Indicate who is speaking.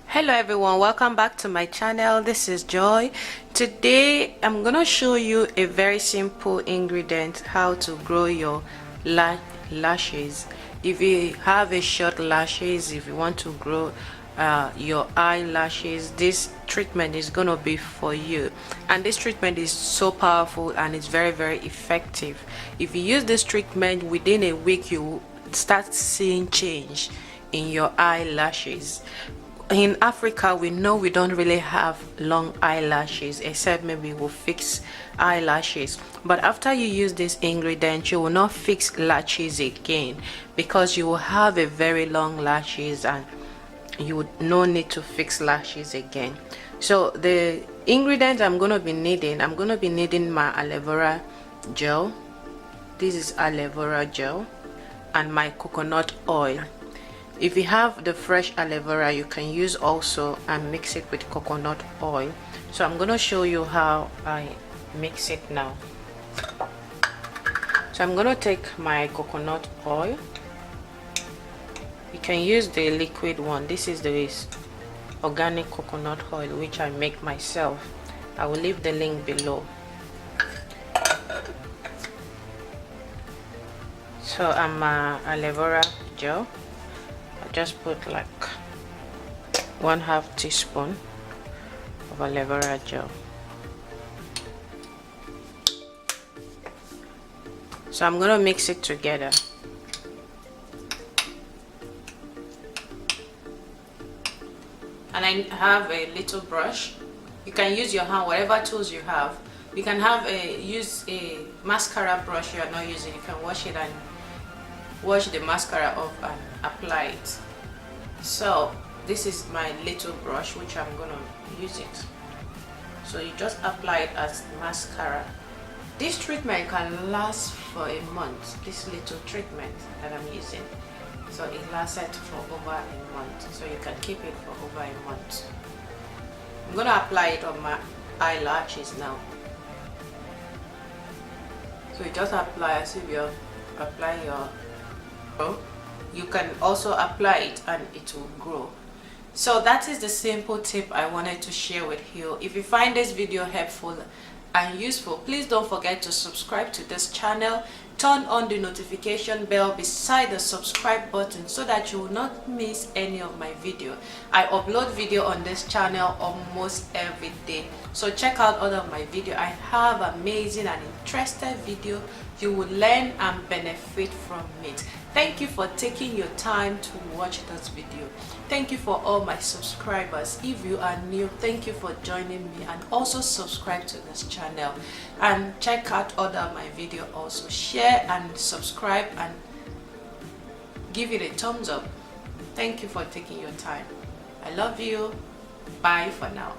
Speaker 1: Hello everyone, welcome back to my channel. This is Joy. Today I'm gonna show you a very simple ingredient how to grow your lashes. If you have a short lashes, if you want to grow your eyelashes, this treatment is gonna be for you. And this treatment is so powerful and it's very effective. If you use this treatment within a week, you will start seeing change in your eyelashes. In Africa, we know we don't really have long eyelashes, except maybe we'll fix eyelashes. But after you use this ingredient, you will not fix lashes again, because you will have a very long lashes and you would no need to fix lashes again. So the ingredients I'm going to be needing, my aloe vera gel. This is aloe vera gel, and my coconut oil. If you have the fresh aloe vera, you can use also and mix it with coconut oil. So I'm going to show you how I mix it now. So I'm going to take my coconut oil. You can use the liquid one. This is the organic coconut oil which I make myself. I will leave the link below. So I'm aloe vera gel. Just put like 1/2 teaspoon of aloe vera gel. So I'm gonna mix it together. And I have a little brush. You can use your hand, whatever tools you have. You can use a mascara brush you are not using. You can wash it and wash the mascara off and apply it. So this is my little brush which I'm gonna use it. So you just apply it as mascara. This treatment can last for a month. This little treatment that I'm using, so it lasted for over a month, so you can keep it for over a month. I'm gonna apply it on my eyelashes now. So you just apply as if you're applying your. You can also apply it and it will grow. So that is the simple tip I wanted to share with you. If you find this video helpful and useful, please don't forget to subscribe to this channel. Turn on the notification bell beside the subscribe button so that you will not miss any of my video. I upload video on this channel almost every day, so check out all of my video. I have amazing and interesting video. You will learn and benefit from it. Thank you for taking your time to watch this video. Thank you for all my subscribers. If you are new, thank you for joining me, and also subscribe to this channel and check out other my video. Also share and subscribe and give it a thumbs up. Thank you for taking your time. I love you. Bye for now.